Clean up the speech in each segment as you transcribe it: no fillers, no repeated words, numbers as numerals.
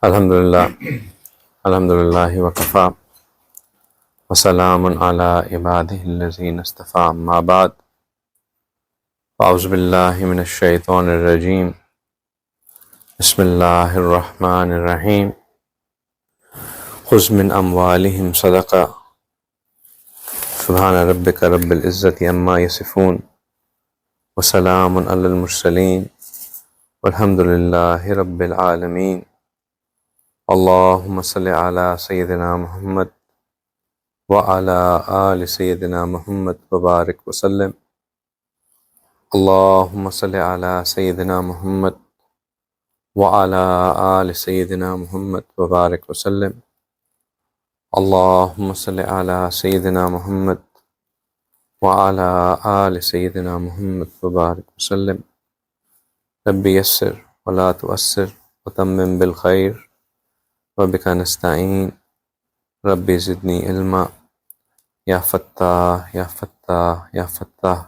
الحمد للہ وکفا وسلام علی عبادہ الذین اصطفیٰ اما بعد اعوذ باللہ من الشیطان الرجیم بسم اللہ الرحمن الرحیم خذ من اموالہم صدقہ سبحان ربک رب العزت عما یصفون وسلام علی المرسلین والحمد للہ رب العالمین اللہم صلی علی سیدنا محمد وعلى آل سیدنا محمد وبارک وسلم اللہم صلی علی سیدنا محمد وعلى آل سیدنا محمد وبارک وسلم اللہم صلی علی سیدنا محمد وعلى آل سیدنا محمد وبارک وسلم رب یسر ولا تؤثر وتمم بالخیر وبک نستعین رب زدنی علما یا فتاح یا فتاح یا فتاح۔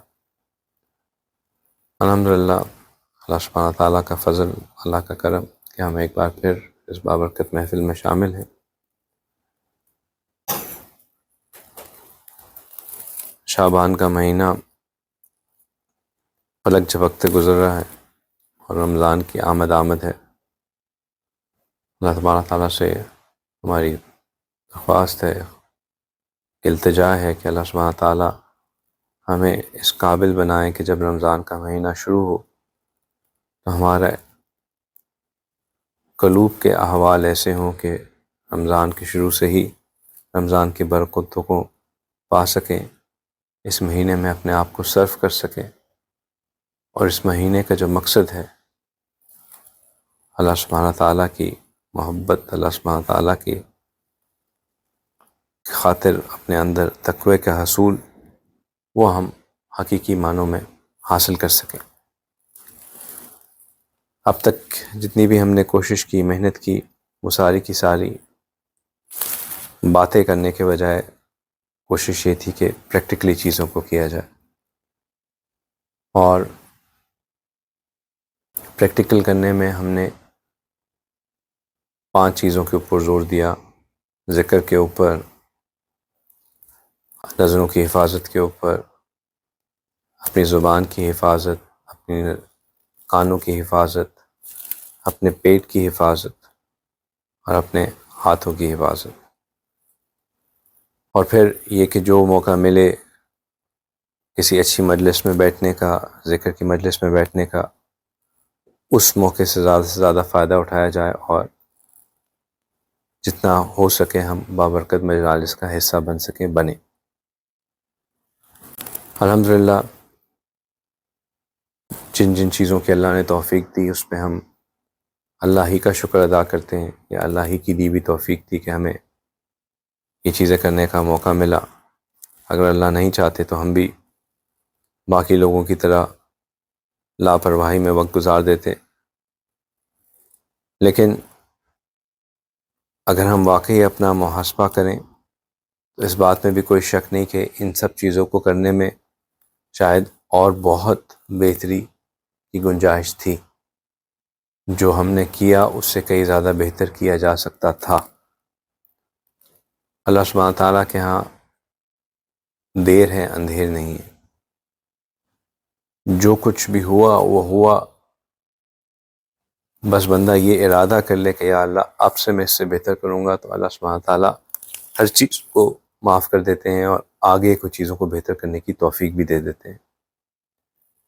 الحمدللہ اللہ سبحانہ تعالیٰ کا فضل، اللہ کا کرم کہ ہم ایک بار پھر اس بابرکت محفل میں شامل ہیں۔ شعبان کا مہینہ پلک جھپکتے گزر رہا ہے اور رمضان کی آمد ہے۔ اللہ تبارک تعالیٰ سے ہماری درخواست ہے، التجا ہے کہ اللہ سبحانہ تعالیٰ ہمیں اس قابل بنائیں کہ جب رمضان کا مہینہ شروع ہو تو ہمارے قلوب کے احوال ایسے ہوں کہ رمضان کے شروع سے ہی رمضان کی برکتوں کو پا سکیں، اس مہینے میں اپنے آپ کو صرف کر سکیں، اور اس مہینے کا جو مقصد ہے اللہ سبحانہ تعالیٰ کی محبت، اللہ سبحانہ تعالیٰ کی خاطر اپنے اندر تقوی کا حصول، وہ ہم حقیقی معنوں میں حاصل کر سکیں۔ اب تک جتنی بھی ہم نے کوشش کی، محنت کی، وہ ساری کی ساری باتیں کرنے کے بجائے کوشش یہ تھی کہ پریکٹیکلی چیزوں کو کیا جائے، اور پریکٹیکل کرنے میں ہم نے 5 چیزوں کے اوپر زور دیا: ذکر کے اوپر، نظروں کی حفاظت کے اوپر، اپنی زبان کی حفاظت، اپنی کانوں کی حفاظت، اپنے پیٹ کی حفاظت، اور اپنے ہاتھوں کی حفاظت۔ اور پھر یہ کہ جو موقع ملے کسی اچھی مجلس میں بیٹھنے کا، ذکر کی مجلس میں بیٹھنے کا، اس موقع سے زیادہ فائدہ اٹھایا جائے، اور جتنا ہو سکے ہم بابرکت مجالس کا حصہ بن سکیں، بنیں۔ الحمدللہ جن جن چیزوں کی اللہ نے توفیق دی، اس پہ ہم اللہ ہی کا شکر ادا کرتے ہیں، یا اللہ ہی کی دی بھی توفیق تھی کہ ہمیں یہ چیزیں کرنے کا موقع ملا۔ اگر اللہ نہیں چاہتے تو ہم بھی باقی لوگوں کی طرح لاپرواہی میں وقت گزار دیتے۔ لیکن اگر ہم واقعی اپنا محاسبہ کریں تو اس بات میں بھی کوئی شک نہیں کہ ان سب چیزوں کو کرنے میں شاید اور بہت بہتری کی گنجائش تھی۔ جو ہم نے کیا اس سے کئی زیادہ بہتر کیا جا سکتا تھا۔ اللہ سبحانہ تعالیٰ کے ہاں دیر ہے، اندھیر نہیں ہے۔ جو کچھ بھی ہوا وہ ہوا، بس بندہ یہ ارادہ کر لے کہ یا اللہ اب سے میں اس سے بہتر کروں گا، تو اللہ سبحانہ تعالیٰ ہر چیز کو معاف کر دیتے ہیں، اور آگے کچھ چیزوں کو بہتر کرنے کی توفیق بھی دے دیتے ہیں۔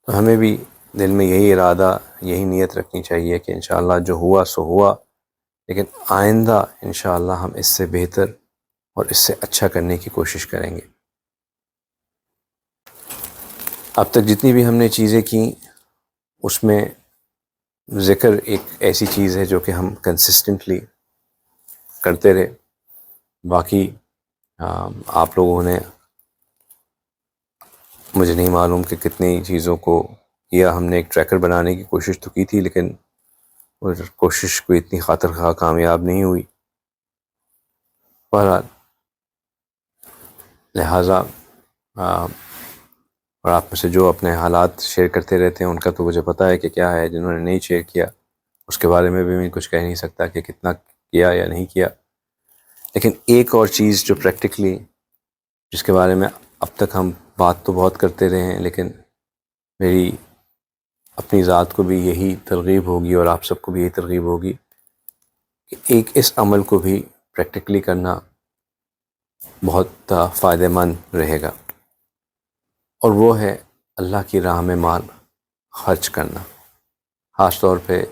تو ہمیں بھی دل میں یہی ارادہ، یہی نیت رکھنی چاہیے کہ انشاءاللہ جو ہوا سو ہوا، لیکن آئندہ انشاءاللہ ہم اس سے بہتر اور اس سے اچھا کرنے کی کوشش کریں گے۔ اب تک جتنی بھی ہم نے چیزیں کی، اس میں ذکر ایک ایسی چیز ہے جو کہ ہم کنسسٹنٹلی کرتے رہے۔ باقی آپ لوگوں نے، مجھے نہیں معلوم کہ کتنی چیزوں کو کیا، ہم نے ایک ٹریکر بنانے کی کوشش تو کی تھی، لیکن وہ کوشش کوئی اتنی خاطر خواہ کامیاب نہیں ہوئی۔ بہرحال لہٰذا اور آپ میں سے جو اپنے حالات شیئر کرتے رہتے ہیں ان کا تو مجھے پتہ ہے کہ کیا ہے، جنہوں نے نہیں شیئر کیا اس کے بارے میں بھی میں کچھ کہہ نہیں سکتا کہ کتنا کیا یا نہیں کیا، لیکن ایک اور چیز جو پریکٹیکلی جس کے بارے میں اب تک ہم بات تو بہت کرتے رہے ہیں، لیکن میری اپنی ذات کو بھی یہی ترغیب ہوگی اور آپ سب کو بھی یہی ترغیب ہوگی کہ ایک اس عمل کو بھی پریکٹیکلی کرنا بہت فائدہ مند رہے گا، اور وہ ہے اللہ کی راہ میں مال خرچ کرنا. خاص طور پہ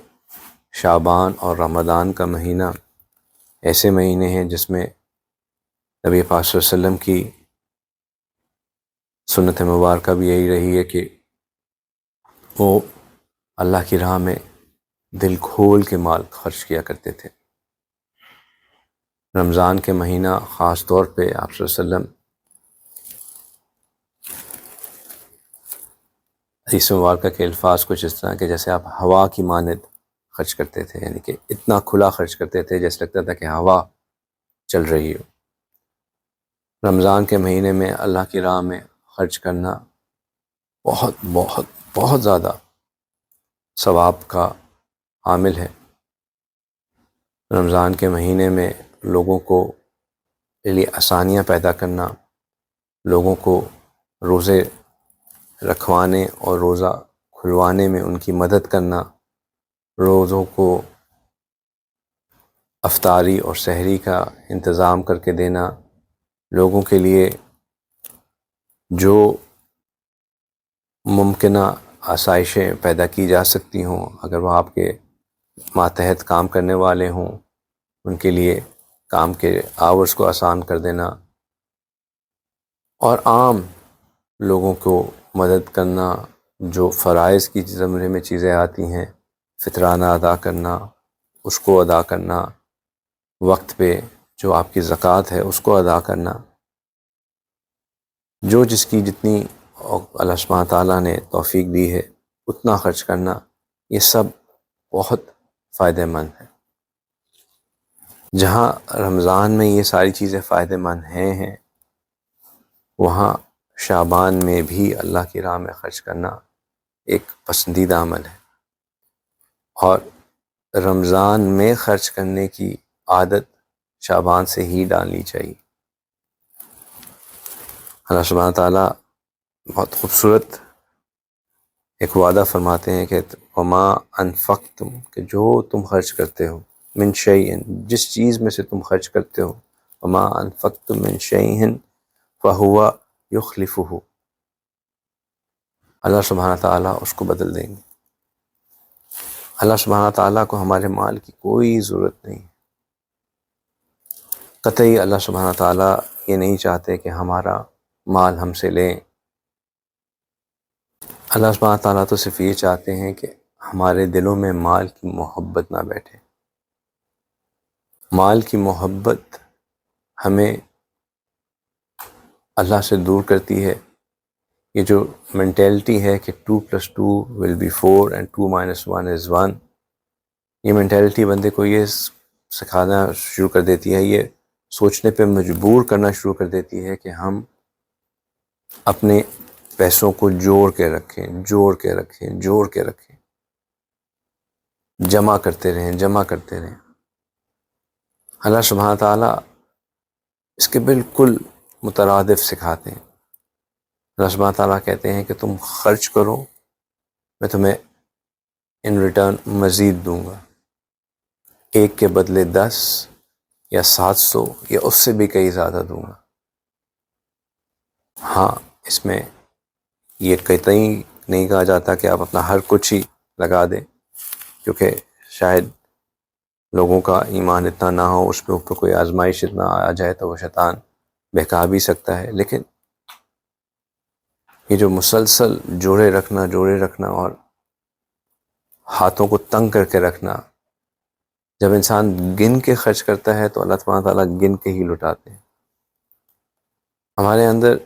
شعبان اور رمضان کا مہینہ ایسے مہینے ہیں جس میں نبی پاک صلی اللہ علیہ وسلم کی سنت مبارکہ بھی یہی رہی ہے کہ وہ اللہ کی راہ میں دل کھول کے مال خرچ کیا کرتے تھے. رمضان کے مہینہ خاص طور پہ آپ صلی اللہ علیہ وسلم حدیث مبارکہ کے الفاظ کچھ اس طرح کہ جیسے آپ ہوا کی مانند خرچ کرتے تھے، یعنی کہ اتنا کھلا خرچ کرتے تھے جیسے لگتا تھا کہ ہوا چل رہی ہو. رمضان کے مہینے میں اللہ کی راہ میں خرچ کرنا بہت بہت بہت زیادہ ثواب کا عامل ہے. رمضان کے مہینے میں لوگوں کو کے لیے آسانیاں پیدا کرنا، لوگوں کو روزے رکھوانے اور روزہ کھلوانے میں ان کی مدد کرنا، روزوں کو افطاری اور سحری کا انتظام کر کے دینا، لوگوں کے لیے جو ممکنہ آسائشیں پیدا کی جا سکتی ہوں اگر وہ آپ کے ماتحت کام کرنے والے ہوں ان کے لیے کام کے آورز کو آسان کر دینا، اور عام لوگوں کو مدد کرنا جو فرائض کی زمرے میں چیزیں آتی ہیں، فطرانہ ادا کرنا، اس کو ادا کرنا، وقت پہ جو آپ کی زکوٰۃ ہے اس کو ادا کرنا، جو جس کی جتنی اللہ سبحانہ تعالیٰ نے توفیق دی ہے اتنا خرچ کرنا، یہ سب بہت فائدہ مند ہے. جہاں رمضان میں یہ ساری چیزیں فائدہ مند ہیں وہاں شعبان میں بھی اللہ کی راہ میں خرچ کرنا ایک پسندیدہ عمل ہے، اور رمضان میں خرچ کرنے کی عادت شعبان سے ہی ڈالنی چاہیے. اللہ سبحانہ تعالیٰ بہت خوبصورت ایک وعدہ فرماتے ہیں کہ وما انفقتم، کہ جو تم خرچ کرتے ہو، من شیئن، جس چیز میں سے تم خرچ کرتے ہو، وما انفقتم من شیئن فہو یخلفہ، اللہ سبحانہ تعالیٰ اس کو بدل دیں گے. اللہ سبحانہ تعالیٰ کو ہمارے مال کی کوئی ضرورت نہیں، قطعی اللہ سبحانہ تعالیٰ یہ نہیں چاہتے کہ ہمارا مال ہم سے لیں. اللہ سبحانہ تعالیٰ تو صرف یہ چاہتے ہیں کہ ہمارے دلوں میں مال کی محبت نہ بیٹھے. مال کی محبت ہمیں اللہ سے دور کرتی ہے. یہ جو مینٹیلٹی ہے کہ 2+2 will be 4 and 2 - 1 is 1، یہ مینٹیلٹی بندے کو یہ سکھانا شروع کر دیتی ہے، یہ سوچنے پہ مجبور کرنا شروع کر دیتی ہے کہ ہم اپنے پیسوں کو جوڑ کے رکھیں، جمع کرتے رہیں. اللہ سبحانہ تعالیٰ اس کے بالکل مترادف سکھاتے ہیں. اللہ سبحانہ تعالیٰ کہتے ہیں کہ تم خرچ کرو، میں تمہیں ان ریٹرن مزید دوں گا، 1 کے بدلے 10 یا 700 یا اس سے بھی کئی زیادہ دوں گا. ہاں، اس میں یہ قطعی نہیں کہا جاتا کہ آپ اپنا ہر کچھ ہی لگا دیں، کیونکہ شاید لوگوں کا ایمان اتنا نہ ہو، اس پہ اوپر کوئی آزمائش اتنا آ جائے تو وہ شیطان بہکا بھی سکتا ہے. لیکن یہ جو مسلسل جوڑے رکھنا اور ہاتھوں کو تنگ کر کے رکھنا، جب انسان گن کے خرچ کرتا ہے تو اللہ سبحانہ تعالیٰ گن کے ہی لٹاتے ہیں. ہمارے اندر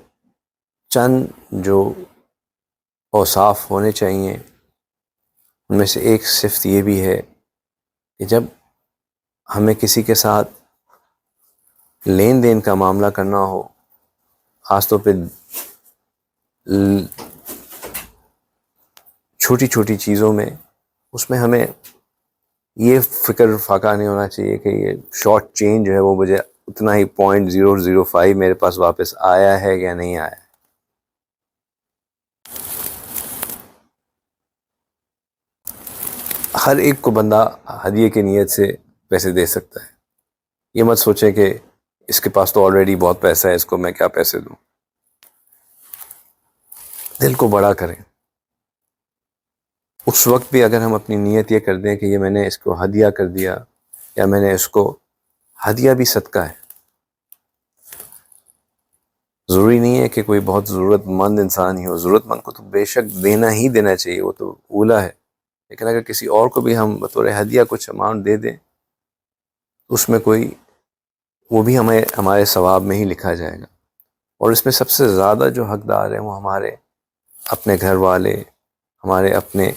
چند جو اوصاف ہونے چاہیے ان میں سے ایک صفت یہ بھی ہے کہ جب ہمیں کسی کے ساتھ لین دین کا معاملہ کرنا ہو، خاص طور پہ چھوٹی چھوٹی چیزوں میں، اس میں ہمیں یہ فکر فاقہ نہیں ہونا چاہیے کہ یہ شارٹ چینج جو ہے وہ مجھے اتنا ہی 0.005 میرے پاس واپس آیا ہے یا نہیں آیا. ہر ایک کو بندہ ہدیے کی نیت سے پیسے دے سکتا ہے. یہ مت سوچیں کہ اس کے پاس تو آلریڈی بہت پیسہ ہے، اس کو میں کیا پیسے دوں. دل کو بڑا کریں. اس وقت بھی اگر ہم اپنی نیت یہ کر دیں کہ یہ میں نے اس کو ہدیہ کر دیا، یا میں نے اس کو ہدیہ بھی صدقہ ہے. ضروری نہیں ہے کہ کوئی بہت ضرورت مند انسان ہی ہو، ضرورت مند کو تو بے شک دینا ہی دینا چاہیے، وہ تو اولا ہے. لیکن اگر کسی اور کو بھی ہم بطور ہدیہ کچھ اماؤنٹ دے دیں، اس میں کوئی، وہ بھی ہمارے ثواب میں ہی لکھا جائے گا. اور اس میں سب سے زیادہ جو حقدار ہیں وہ ہمارے اپنے گھر والے، ہمارے اپنے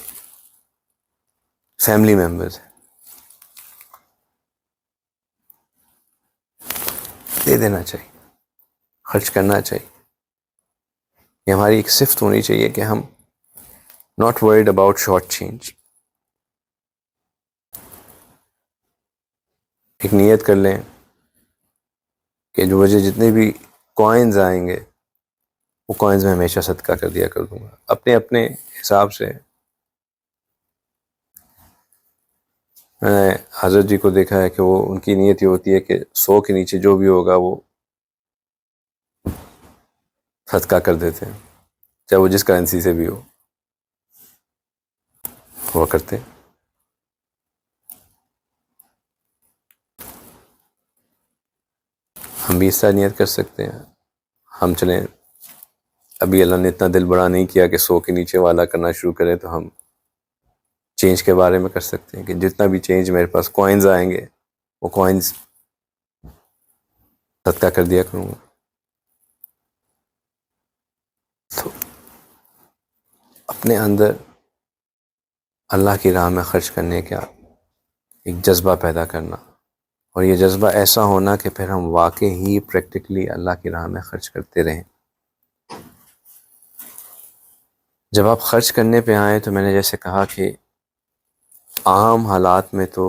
فیملی ممبرز ہیں. دے دینا چاہیے، خرچ کرنا چاہیے. یہ ہماری ایک صفت ہونی چاہیے کہ ہم not word about short change. ایک نیت کر لیں کہ جو مجھے جتنے بھی کوائنز آئیں گے وہ کوائنز میں ہمیشہ صدقہ کر دیا کر دوں گا. اپنے اپنے حساب سے. میں نے حضرت جی کو دیکھا ہے کہ وہ، ان کی نیت یہ ہوتی ہے کہ 100 کے نیچے جو بھی ہوگا وہ صدقہ کر دیتے ہیں، چاہے وہ جس کرنسی سے بھی ہوا کرتے. ہم بھی اس طرح نیت کر سکتے ہیں. ہم چلیں، ابھی اللہ نے اتنا دل بڑا نہیں کیا کہ 100 کے نیچے والا کرنا شروع کرے، تو ہم چینج کے بارے میں کر سکتے ہیں کہ جتنا بھی چینج میرے پاس کوائنز آئیں گے وہ کوائنز صدقہ کر دیا کروں گا. تو اپنے اندر اللہ کی راہ میں خرچ کرنے کا ایک جذبہ پیدا کرنا، اور یہ جذبہ ایسا ہونا کہ پھر ہم واقعی ہی پریکٹیکلی اللہ کی راہ میں خرچ کرتے رہیں. جب آپ خرچ کرنے پہ آئیں تو میں نے جیسے کہا کہ عام حالات میں تو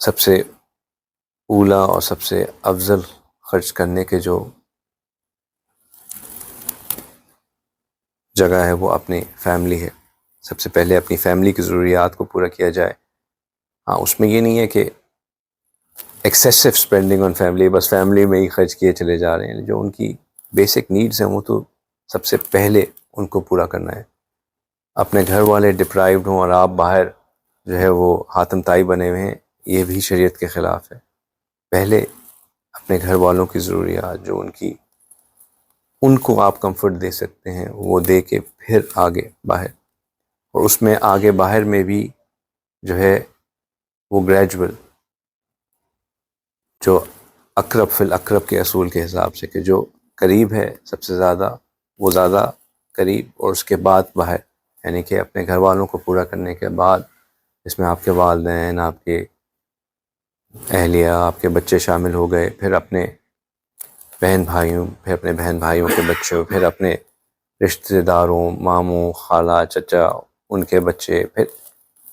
سب سے اولا اور سب سے افضل خرچ کرنے کے جو جگہ ہے وہ اپنی فیملی ہے. سب سے پہلے اپنی فیملی کی ضروریات کو پورا کیا جائے. ہاں، اس میں یہ نہیں ہے کہ ایکسیسو اسپینڈنگ آن فیملی، بس فیملی میں ہی خرچ کیے چلے جا رہے ہیں. جو ان کی بیسک نیڈز ہیں وہ تو سب سے پہلے ان کو پورا کرنا ہے. اپنے گھر والے ڈپرائیوڈ ہوں اور آپ باہر جو ہے وہ حاتم تائی بنے ہوئے ہیں، یہ بھی شریعت کے خلاف ہے. پہلے اپنے گھر والوں کی ضروریات، جو ان کو آپ کمفرٹ دے سکتے ہیں، وہ دے کے پھر آگے باہر. اور اس میں آگے باہر میں بھی جو ہے وہ گریجول، جو اقرب فی الاقرب کے اصول کے حساب سے، کہ جو قریب ہے سب سے زیادہ وہ زیادہ قریب، اور اس کے بعد باہر. یعنی کہ اپنے گھر والوں کو پورا کرنے کے بعد اس میں آپ کے والدین، آپ کے اہلیہ، آپ کے بچے شامل ہو گئے، پھر اپنے بہن بھائیوں، پھر اپنے بہن بھائیوں کے بچوں، پھر اپنے رشتہ داروں، ماموں، خالہ، چچا، ان کے بچے، پھر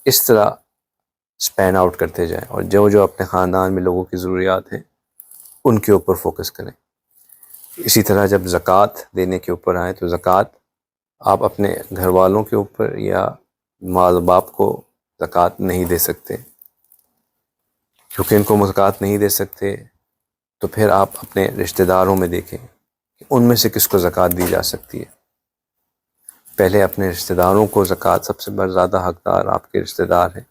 اس طرح اسپین آؤٹ کرتے جائیں. اور جو اپنے خاندان میں لوگوں کی ضروریات ہیں ان کے اوپر فوکس کریں. اسی طرح جب زکوٰۃ دینے کے اوپر آئیں تو زکوٰۃ آپ اپنے گھر والوں کے اوپر یا ماں باپ کو زکوٰۃ نہیں دے سکتے. کیونکہ ان کو زکوٰۃ نہیں دے سکتے تو پھر آپ اپنے رشتہ داروں میں دیکھیں کہ ان میں سے کس کو زکوٰۃ دی جا سکتی ہے. پہلے اپنے رشتہ داروں کو زکوٰۃ، سب سے زیادہ حقدار آپ کے رشتہ دار ہیں.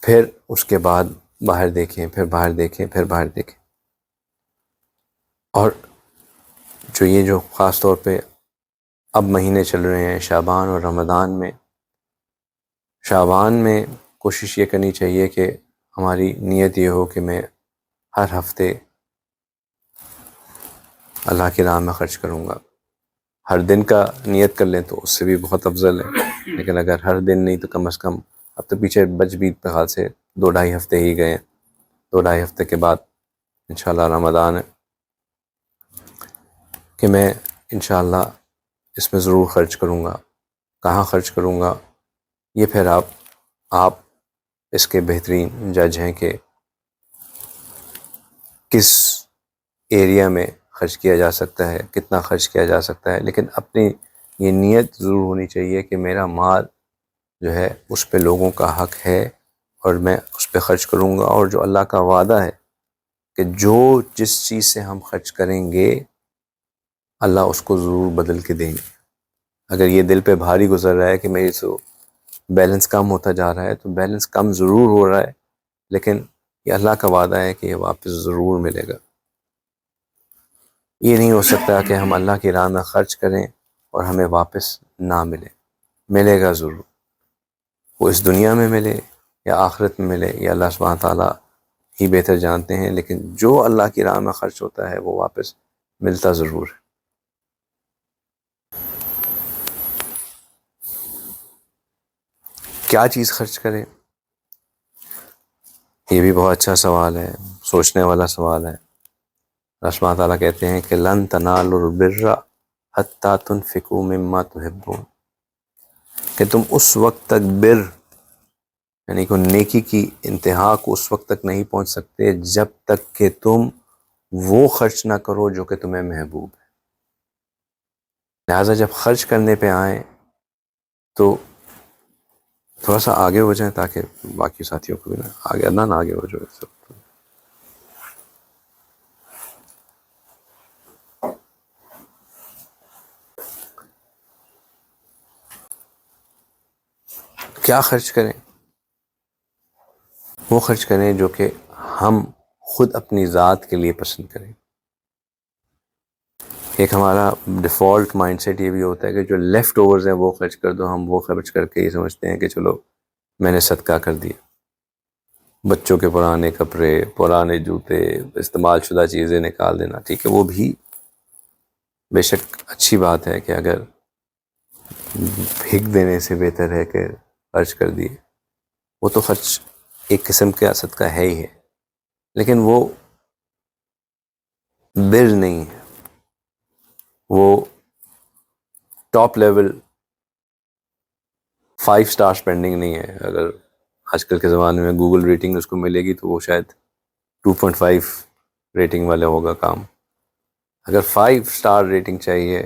پھر اس کے بعد باہر دیکھیں، پھر باہر دیکھیں، پھر باہر دیکھیں. اور جو خاص طور پہ اب مہینے چل رہے ہیں شعبان اور رمضان میں، شعبان میں کوشش یہ کرنی چاہیے کہ ہماری نیت یہ ہو کہ میں ہر ہفتے اللہ کی راہ میں خرچ کروں گا. ہر دن کا نیت کر لیں تو اس سے بھی بہت افضل ہے. لیکن اگر ہر دن نہیں تو کم از کم، اب تو پیچھے بچ بھی خیال سے 2-2.5 ہفتے ہی گئے. 2-2.5 ہفتے کے بعد انشاءاللہ رمضان ہے کہ میں انشاءاللہ اس میں ضرور خرچ کروں گا. کہاں خرچ کروں گا، یہ پھر آپ اس کے بہترین جج ہیں کہ کس ایریا میں خرچ کیا جا سکتا ہے، کتنا خرچ کیا جا سکتا ہے. لیکن اپنی یہ نیت ضرور ہونی چاہیے کہ میرا مال جو ہے اس پہ لوگوں کا حق ہے اور میں اس پہ خرچ کروں گا. اور جو اللہ کا وعدہ ہے کہ جس چیز سے ہم خرچ کریں گے اللہ اس کو ضرور بدل کے دیں گے. اگر یہ دل پہ بھاری گزر رہا ہے کہ میری تو بیلنس کم ہوتا جا رہا ہے، تو بیلنس کم ضرور ہو رہا ہے، لیکن یہ اللہ کا وعدہ ہے کہ یہ واپس ضرور ملے گا. یہ نہیں ہو سکتا کہ ہم اللہ کی راہ میں خرچ کریں اور ہمیں واپس نہ ملے گا ضرور. وہ اس دنیا میں ملے یا آخرت میں ملے یا اللہ سبحانہ تعالیٰ ہی بہتر جانتے ہیں، لیکن جو اللہ کی راہ میں خرچ ہوتا ہے وہ واپس ملتا ضرور ہے. کیا چیز خرچ کریں؟ یہ بھی بہت اچھا سوال ہے، سوچنے والا سوال ہے. اللہ سبحانہ تعالیٰ کہتے ہیں کہ لن تنالوا البر حتی تنفقوا مما تحبون، کہ تم اس وقت تک بر یعنی کہ نیکی کی انتہا کو اس وقت تک نہیں پہنچ سکتے جب تک کہ تم وہ خرچ نہ کرو جو کہ تمہیں محبوب ہے. لہٰذا جب خرچ کرنے پہ آئیں تو تھوڑا سا آگے ہو جائیں تاکہ باقی ساتھیوں کو بھی نہ آگے ہو جائے سب. کیا خرچ کریں؟ وہ خرچ کریں جو کہ ہم خود اپنی ذات کے لیے پسند کریں. ایک ہمارا ڈیفالٹ مائنڈ سیٹ یہ بھی ہوتا ہے کہ جو لیفٹ اوورز ہیں وہ خرچ کر دو، ہم وہ خرچ کر کے یہ سمجھتے ہیں کہ چلو میں نے صدقہ کر دیا. بچوں کے پرانے کپڑے، پرانے جوتے، استعمال شدہ چیزیں نکال دینا، ٹھیک ہے وہ بھی بے شک اچھی بات ہے کہ اگر پھینک دینے سے بہتر ہے کہ خرچ کر دیے. وہ تو خرچ ایک قسم کا صدقہ ہے ہی ہے، لیکن وہ بر نہیں ہے، وہ ٹاپ لیول 5 اسٹار اسپینڈنگ نہیں ہے. اگر آج کل کے زمانے میں گوگل ریٹنگ اس کو ملے گی تو وہ شاید 2.5 ریٹنگ والے ہوگا کام. اگر 5 اسٹار ریٹنگ چاہیے،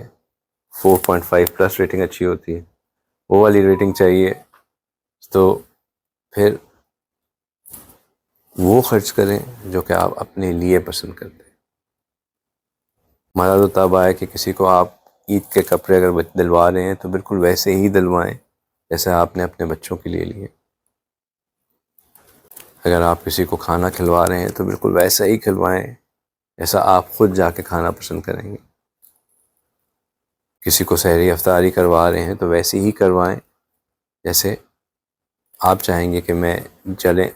4.5 پلس ریٹنگ اچھی ہوتی ہے، وہ والی ریٹنگ چاہیے تو پھر وہ خرچ کریں جو کہ آپ اپنے لیے پسند کرتے ہیں. ہمارا تو تب آئے کہ کسی کو آپ عید کے کپڑے اگر دلوا رہے ہیں تو بالکل ویسے ہی دلوائیں جیسے آپ نے اپنے بچوں کے لیے لیے. اگر آپ کسی کو کھانا کھلوا رہے ہیں تو بالکل ویسا ہی کھلوائیں جیسا آپ خود جا کے کھانا پسند کریں گے. کسی کو سحری افطاری کروا رہے ہیں تو ویسے ہی کروائیں جیسے آپ چاہیں گے کہ میں چلیں.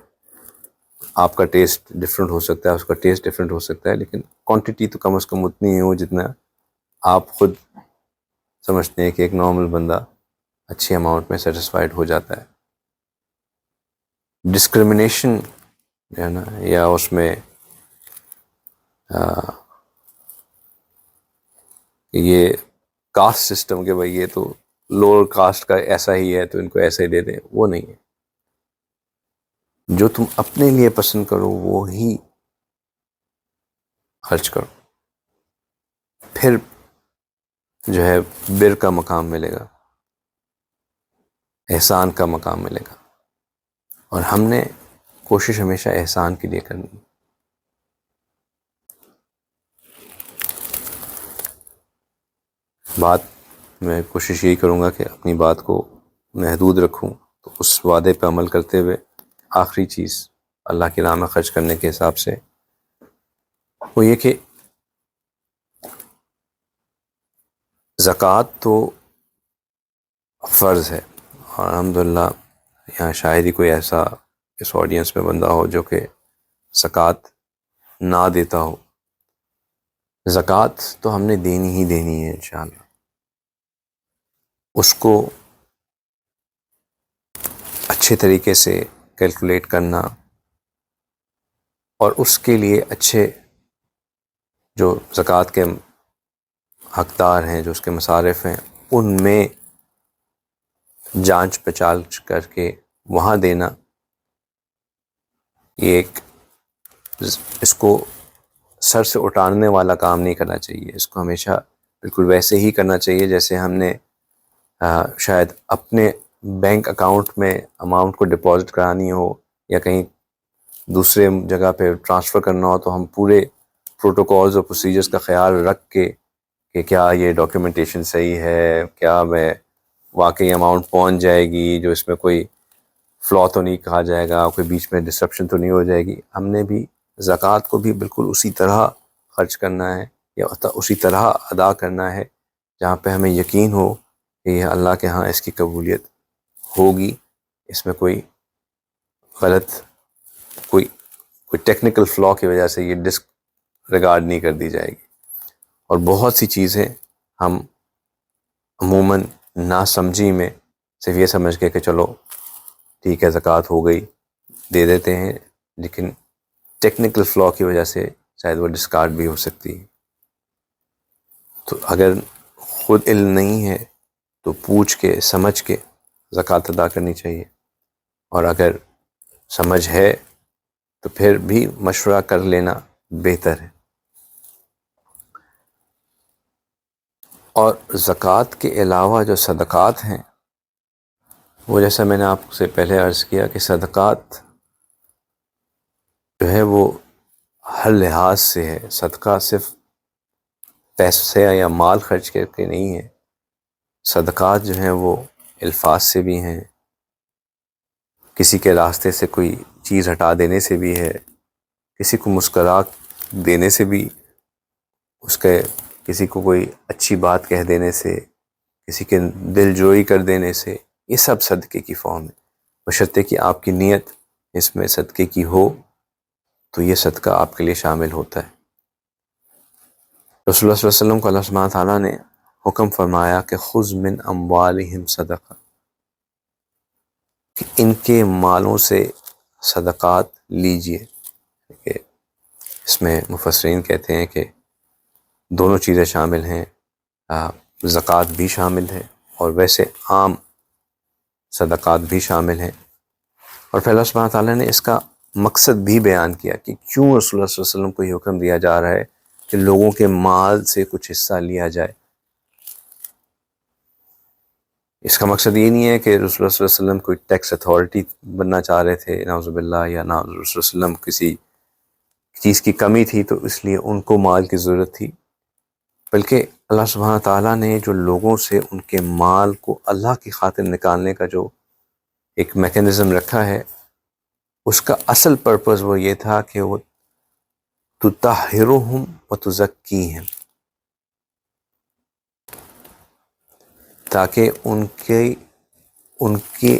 آپ کا ٹیسٹ ڈفرینٹ ہو سکتا ہے، اس کا ٹیسٹ ڈفرینٹ ہو سکتا ہے، لیکن کوانٹٹی تو کم از کم اتنی ہی ہو جتنا آپ خود سمجھتے ہیں کہ ایک نارمل بندہ اچھی اماؤنٹ میں سیٹسفائیڈ ہو جاتا ہے. ڈسکرمنیشن جو ہے نا، یا اس میں یہ کاسٹ سسٹم کہ بھائی یہ تو لوور کاسٹ کا ایسا ہی ہے تو ان کو ایسا ہی دے دیں، وہ نہیں ہے. جو تم اپنے لیے پسند کرو وہ ہی خرچ کرو، پھر جو ہے بر کا مقام ملے گا، احسان کا مقام ملے گا. اور ہم نے کوشش ہمیشہ احسان کے لیے کرنی ہے. بات میں کوشش یہی کروں گا کہ اپنی بات کو محدود رکھوں، تو اس وعدے پہ عمل کرتے ہوئے آخری چیز اللہ کی راہ میں خرچ کرنے کے حساب سے وہ یہ کہ زکوٰۃ تو فرض ہے. اور الحمدللہ یہاں شاید ہی کوئی ایسا اس آڈینس میں بندہ ہو جو کہ زکوٰۃ نہ دیتا ہو. زکوٰۃ تو ہم نے دینی ہی دینی ہے انشاءاللہ. اس کو اچھے طریقے سے کیلکولیٹ کرنا اور اس کے لیے اچھے جو زکوٰۃ کے حقدار ہیں، جو اس کے مصارف ہیں، ان میں جانچ پڑتال کر کے وہاں دینا، یہ ایک اس کو سر سے اٹھانے والا کام نہیں کرنا چاہیے. اس کو ہمیشہ بالکل ویسے ہی کرنا چاہیے جیسے ہم نے شاید اپنے بینک اکاؤنٹ میں اماؤنٹ کو ڈپازٹ کرانی ہو یا کہیں دوسرے جگہ پہ ٹرانسفر کرنا ہو، تو ہم پورے پروٹوکولز اور پروسیجرز کا خیال رکھ کے کہ کیا یہ ڈاکیومنٹیشن صحیح ہے، کیا میں واقعی اماؤنٹ پہنچ جائے گی، جو اس میں کوئی فلا تو نہیں کہا جائے گا، کوئی بیچ میں ڈسرپشن تو نہیں ہو جائے گی. ہم نے بھی زکوٰۃ کو بھی بالکل اسی طرح خرچ کرنا ہے یا اسی طرح ادا کرنا ہے جہاں پہ ہمیں یقین ہو کہ یہ اللہ کے ہاں اس کی قبولیت ہوگی، اس میں کوئی غلط کوئی ٹیکنیکل فلا کی وجہ سے یہ ڈسک ریگارڈ نہیں کر دی جائے گی. اور بہت سی چیزیں ہم عموماً ناسمجھی میں صرف یہ سمجھ کے کہ چلو ٹھیک ہے زکوٰۃ ہو گئی دے دیتے ہیں، لیکن ٹیکنیکل فلا کی وجہ سے شاید وہ ڈسکارڈ بھی ہو سکتی ہے. تو اگر خود علم نہیں ہے تو پوچھ کے سمجھ کے زکوٰۃ ادا کرنی چاہیے، اور اگر سمجھ ہے تو پھر بھی مشورہ کر لینا بہتر ہے. اور زکوٰۃ کے علاوہ جو صدقات ہیں، وہ جیسا میں نے آپ سے پہلے عرض کیا کہ صدقات جو ہے وہ ہر لحاظ سے ہے. صدقہ صرف پیسے یا مال خرچ کر کے نہیں ہے، صدقات جو ہیں وہ الفاظ سے بھی ہیں، کسی کے راستے سے کوئی چیز ہٹا دینے سے بھی ہے، کسی کو مسکراہٹ دینے سے بھی، کسی کو کوئی اچھی بات کہہ دینے سے، کسی کے دل جوئی کر دینے سے، یہ سب صدقے کی فارم ہے. بشرطے کہ آپ کی نیت اس میں صدقے کی ہو تو یہ صدقہ آپ کے لیے شامل ہوتا ہے. رسول اللہ صلی اللہ علیہ وسلم کو اللہ سبحانہ تعالیٰ نے حکم فرمایا کہ خذ من اموالہم صدقہ، کہ ان کے مالوں سے صدقات لیجئے. کہ اس میں مفسرین کہتے ہیں کہ دونوں چیزیں شامل ہیں، زکوٰۃ بھی شامل ہے اور ویسے عام صدقات بھی شامل ہیں. اور پھر اللہ سبحانہ تعالیٰ نے اس کا مقصد بھی بیان کیا کہ کیوں رسول اللہ صلی اللہ علیہ وسلم کو یہ حکم دیا جا رہا ہے کہ لوگوں کے مال سے کچھ حصہ لیا جائے. اس کا مقصد یہ نہیں ہے کہ رسول اللہ صلی اللہ علیہ وسلم کوئی ٹیکس اتھارٹی بننا چاہ رہے تھے نعوذ باللہ، یا رسول اللہ صلی اللہ علیہ وسلم کسی چیز کی کمی تھی تو اس لیے ان کو مال کی ضرورت تھی، بلکہ اللہ سبحانہ تعالیٰ نے جو لوگوں سے ان کے مال کو اللہ کی خاطر نکالنے کا جو ایک میکینزم رکھا ہے، اس کا اصل پرپز وہ یہ تھا کہ وہ تطہرہم وتزکیہم، تاکہ ان کی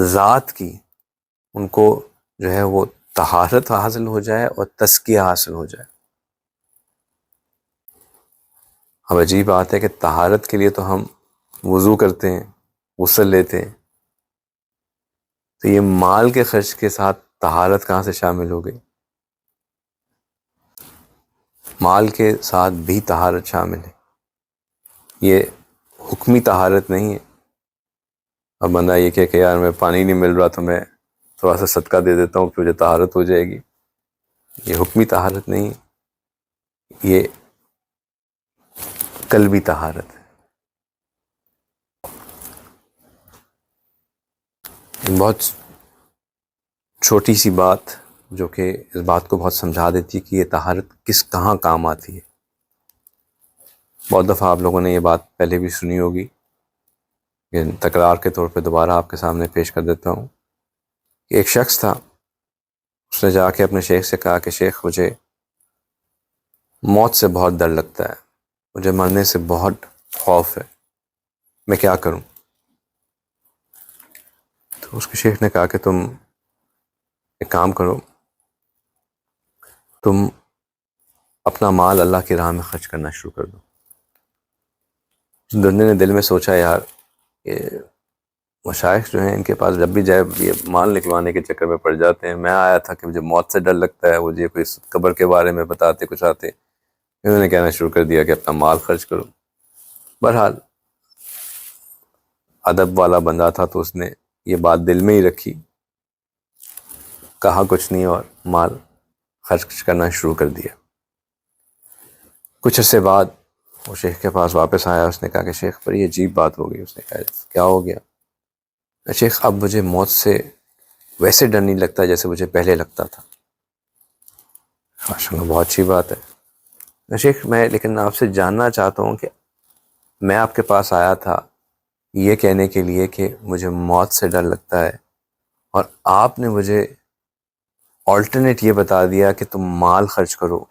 ذات کی ان کو جو ہے وہ طہارت حاصل ہو جائے اور تزکیہ حاصل ہو جائے. اب عجیب بات ہے کہ طہارت کے لیے تو ہم وضو کرتے ہیں، غسل لیتے ہیں، تو یہ مال کے خرچ کے ساتھ طہارت کہاں سے شامل ہو گئی؟ مال کے ساتھ بھی طہارت شامل ہے، یہ حکمی طہارت نہیں ہے. اب بندہ یہ کہ یار میں پانی نہیں مل رہا تو میں تھوڑا سا صدقہ دے دیتا ہوں کہ مجھے طہارت ہو جائے گی، یہ حکمی طہارت نہیں ہے، یہ قلبی طہارت ہے. بہت چھوٹی سی بات جو کہ اس بات کو بہت سمجھا دیتی ہے کہ یہ طہارت کہاں کام آتی ہے. بہت دفعہ آپ لوگوں نے یہ بات پہلے بھی سنی ہوگی، لیکن تکرار کے طور پہ دوبارہ آپ کے سامنے پیش کر دیتا ہوں کہ ایک شخص تھا، اس نے جا کے اپنے شیخ سے کہا کہ شیخ مجھے موت سے بہت ڈر لگتا ہے، مجھے مرنے سے بہت خوف ہے، میں کیا کروں؟ تو اس کے شیخ نے کہا کہ تم ایک کام کرو، تم اپنا مال اللہ کی راہ میں خرچ کرنا شروع کر دو. بندے نے دل میں سوچا یار یہ مشائخ جو ہیں ان کے پاس جب بھی جائے یہ مال نکلوانے کے چکر میں پڑ جاتے ہیں. میں آیا تھا کہ مجھے موت سے ڈر لگتا ہے، مجھے کوئی قبر کے بارے میں بتاتے کچھ آتے، انہوں نے کہنا شروع کر دیا کہ اپنا مال خرچ کرو. بہرحال ادب والا بندہ تھا تو اس نے یہ بات دل میں ہی رکھی، کہا کچھ نہیں اور مال خرچ کرنا شروع کر دیا۔ کچھ عرصے بعد وہ شیخ کے پاس واپس آیا، اس نے کہا کہ شیخ بڑی عجیب بات ہو گئی۔ اس نے کہا کیا ہو گیا؟ شیخ اب مجھے موت سے ویسے ڈر نہیں لگتا جیسے مجھے پہلے لگتا تھا۔ ماشاء اللہ، بہت اچھی بات ہے شیخ، میں لیکن آپ سے جاننا چاہتا ہوں کہ میں آپ کے پاس آیا تھا یہ کہنے کے لیے کہ مجھے موت سے ڈر لگتا ہے، اور آپ نے مجھے آلٹرنیٹ یہ بتا دیا کہ تم مال خرچ کرو۔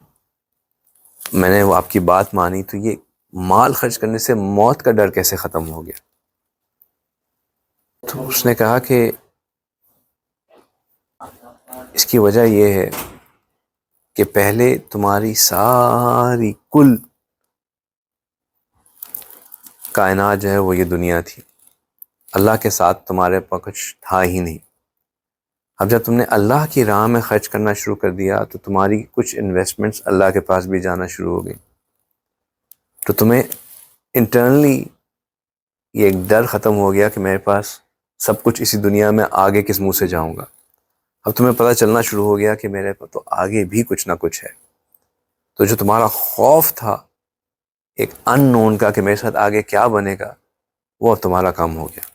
میں نے وہ آپ کی بات مانی، تو یہ مال خرچ کرنے سے موت کا ڈر کیسے ختم ہو گیا؟ تو اس نے کہا کہ اس کی وجہ یہ ہے کہ پہلے تمہاری ساری کل کائنات جو ہے وہ یہ دنیا تھی، اللہ کے ساتھ تمہارے پاس کچھ تھا ہی نہیں۔ اب جب تم نے اللہ کی راہ میں خرچ کرنا شروع کر دیا تو تمہاری کچھ انویسٹمنٹس اللہ کے پاس بھی جانا شروع ہو گئی، تو تمہیں انٹرنلی یہ ایک ڈر ختم ہو گیا کہ میرے پاس سب کچھ اسی دنیا میں، آگے کس منہ سے جاؤں گا۔ اب تمہیں پتہ چلنا شروع ہو گیا کہ میرے پاس تو آگے بھی کچھ نہ کچھ ہے۔ تو جو تمہارا خوف تھا ایک ان نون کا کہ میرے ساتھ آگے کیا بنے گا، وہ اب تمہارا کم ہو گیا۔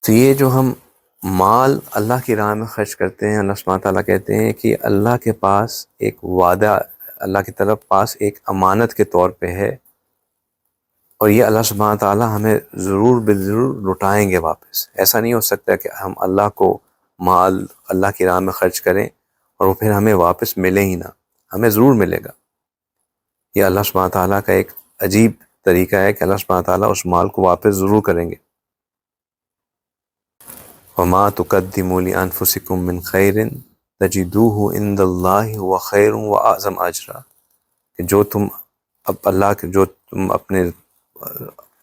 تو یہ جو ہم مال اللہ کی راہ میں خرچ کرتے ہیں، اللہ سبحانہ تعالیٰ کہتے ہیں کہ اللہ کے پاس ایک وعدہ، اللہ کی طرف پاس ایک امانت کے طور پہ ہے، اور یہ اللہ سبحانہ تعالیٰ ہمیں ضرور بالضرور لوٹائیں گے واپس۔ ایسا نہیں ہو سکتا کہ ہم اللہ کو مال اللہ کی راہ میں خرچ کریں اور وہ پھر ہمیں واپس ملے ہی نہ، ہمیں ضرور ملے گا۔ یہ اللہ سبحانہ تعالیٰ کا ایک عجیب طریقہ ہے کہ اللہ سبحانہ تعالیٰ اس مال کو واپس ضرور کریں گے۔ وَمَا تُقَدِّمُوا لِأَنفُسِكُم مِّن خَيْرٍ تَجِدُوهُ عِندَ اللَّهِ هُوَ خَيْرٌ وَأَعْظَمُ أَجْرًا، کہ جو تم اب اللہ کے، جو تم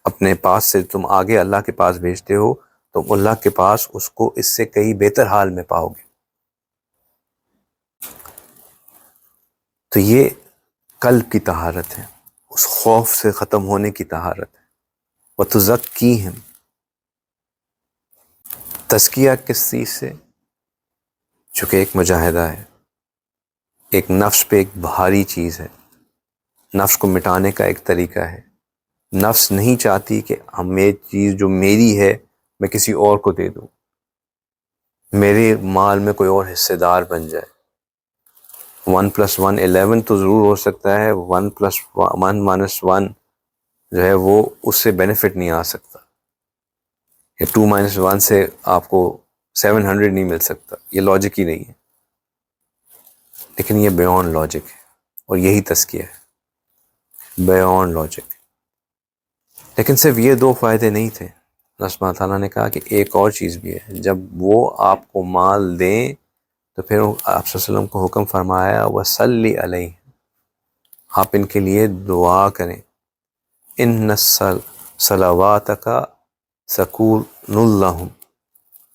اپنے پاس سے تم آگے اللہ کے پاس بھیجتے ہو، تم اللہ کے پاس اس کو اس سے کئی بہتر حال میں پاؤ گے۔ تو یہ قلب کی طہارت ہے، اس خوف سے ختم ہونے کی طہارت ہے۔ وَتُزَكِّيهِمْ، تزکیہ کس چیز سے؟ چونکہ ایک مجاہدہ ہے، ایک نفس پہ ایک بھاری چیز ہے، نفس کو مٹانے کا ایک طریقہ ہے۔ نفس نہیں چاہتی کہ یہ چیز جو میری ہے میں کسی اور کو دے دوں، میرے مال میں کوئی اور حصے دار بن جائے۔ 1+1 11 تو ضرور ہو سکتا ہے، 1+1 -1 جو ہے وہ اس سے بینیفٹ نہیں آ سکتا، یا 2 - 1 سے آپ کو 700 نہیں مل سکتا، یہ لاجک ہی نہیں ہے۔ لیکن یہ بیونڈ لاجک ہے، اور یہی تزکیہ ہے، بیونڈ لاجک۔ لیکن صرف یہ دو فائدے نہیں تھے، اللہ سبحانہ تعالیٰ نے کہا کہ ایک اور چیز بھی ہے، جب وہ آپ کو مال دیں تو پھر آپ صلی اللہ علیہ وسلم کو حکم فرمایا وَصَلِّ عَلَيْهِ، آپ ان کے لیے دعا کریں، إِنَّ صَلَوَاتَكَ سَكُونٌ لَهُمْ،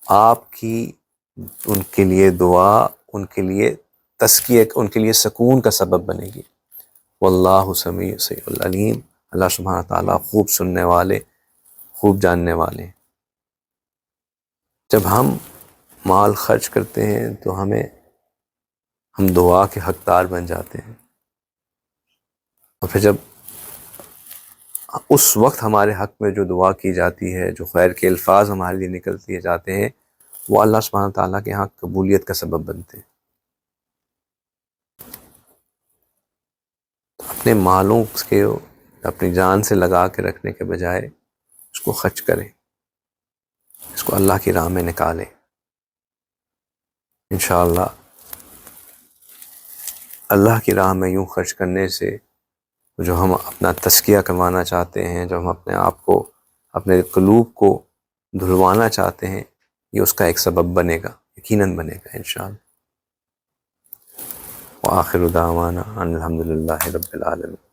آپ کی ان کے لیے دعا ان کے لیے تزکیہ، ان کے لیے سکون کا سبب بنے گی۔ واللہ سمیع العلیم، اللہ سبحانہ تعالیٰ خوب سننے والے، خوب جاننے والے۔ جب ہم مال خرچ کرتے ہیں تو ہم دعا کے حقدار بن جاتے ہیں، اور پھر جب اس وقت ہمارے حق میں جو دعا کی جاتی ہے، جو خیر کے الفاظ ہمارے لیے نکلتے جاتے ہیں، وہ اللہ سبحانہ تعالیٰ کے ہاں قبولیت کا سبب بنتے ہیں۔ اپنے مالوں کے اپنی جان سے لگا کے رکھنے کے بجائے اس کو خرچ کریں، اس کو اللہ کی راہ میں نکالیں۔ انشاءاللہ اللہ کی راہ میں یوں خرچ کرنے سے جو ہم اپنا تزکیہ کروانا چاہتے ہیں، جو ہم اپنے آپ کو، اپنے قلوب کو دھلوانا چاہتے ہیں، یہ اس کا ایک سبب بنے گا، یقیناً بنے گا انشاءاللہ۔ وآخر دعوانا ان الحمد للہ رب العالمین۔